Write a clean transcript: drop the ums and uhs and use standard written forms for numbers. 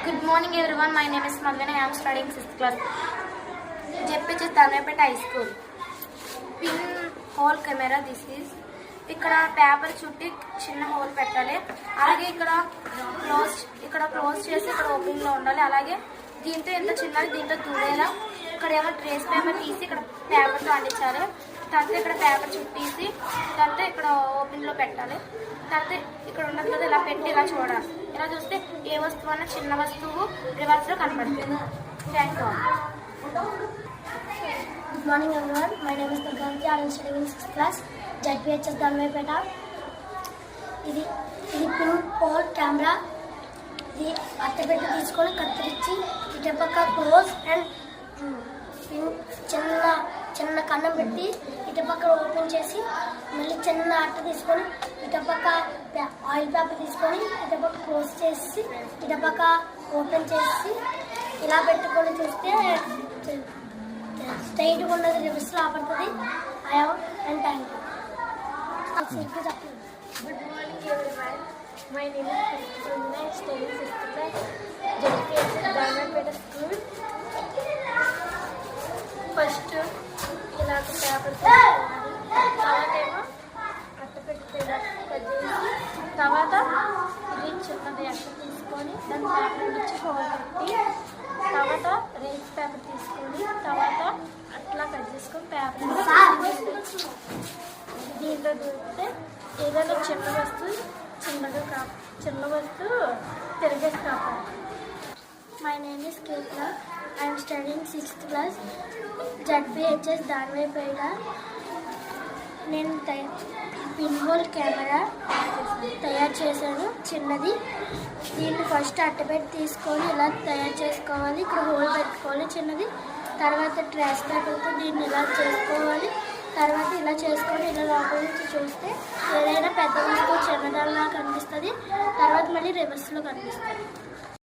Good morning everyone, my name is Magdalena. I am studying 6th class. JPHS Dharmapeta High School. Pin hole camera this is. ఇక్కడ paper చుట్టి చిన్న whole పెట్టాలి. అలాగే ఇక్కడ close చేసి ఇక్కడ ఓపెన్ లో ఉండాలి. అలాగే దీంతో ఎంత చిన్నది దీంతో దూరేలా ఇక్కడ ఏమో ట్రేస్ పేపర్ తీసి ఇక్కడ పేపర్ తో అంటించాలి. తర్వాత ఇక్కడ పేపర్ చుట్టేసి తర్వాత ఇక్కడ ఓపెన్ లో పెట్టాలి. తర్వాత ఇక్కడ ఉన్నది కదా ఇలా పెట్టి ఇలా చూడాలి. ఇలా చూస్తే ఏ వస్తువు అన్న చిన్న వస్తువు రివర్స్ లో కనపడుతుంది. Thank you. Good morning everyone. My name is Durganti. I am studying in 6th class. JPHS Dharmapeta. ఇది పిన్ హోల్ కెమెరా. ఇది అట్టపెట్టి తీసుకొని కత్తిరించి ఇటుపక్క క్లోజ్ అండ్ పిన్ చిన్న కన్నం పెట్టి ఇటుపక్క ఓపెన్ చేసి మళ్ళీ చిన్న అట్ట తీసుకొని ఇటుపక్క ఆయిల్ పేపర్ తీసుకొని ఇటుపక్క క్లోజ్ చేసి ఇటుపక్క ఓపెన్ చేసి ఇలా పెట్టుకొని చూస్తే స్ట్రైట్గా ఉన్నది రివర్స్ లో ఆపడుతుంది. I have and thank you. Good morning everyone. My name is Krishna. I am studying 6th class. JPHS Dharmapeta School. First ఇలాగ పేపర్ అలాగేమో అట్టపెట్టి కట్ చేసి తర్వాత ఇది చిన్నది అట్ట తీసుకొని దాని పేపర్ నుంచి హోల్ పెట్టి తర్వాత రేస్ పేపర్ తీసుకొని తర్వాత అట్లా కట్ చేసుకొని పేపర్ దీంట్లో దూరితే ఏదైనా చిన్న వస్తువు తిరిగేసి కాపాలి. My name is Kirtana. I am studying 6th class. JPHS Dharmapeta. నేను పిన్ హోల్ కెమెరా తయారు చేశాను చిన్నది. దీన్ని ఫస్ట్ అట్టపెట్టి తీసుకొని ఇలా తయారు చేసుకోవాలి. ఇక్కడ హోల్ పెట్టుకోవాలి చిన్నది. తర్వాత ట్రేస్ పేపర్తో దీన్ని ఇలా చేసుకోవాలి. తర్వాత ఇలా చేసుకొని ఇలా లోపల నుంచి చూస్తే ఏదైనా పెద్ద వస్తువు చిన్నదానిలా కనిపిస్తుంది. తర్వాత మళ్ళీ రివర్స్లో కనిపిస్తుంది.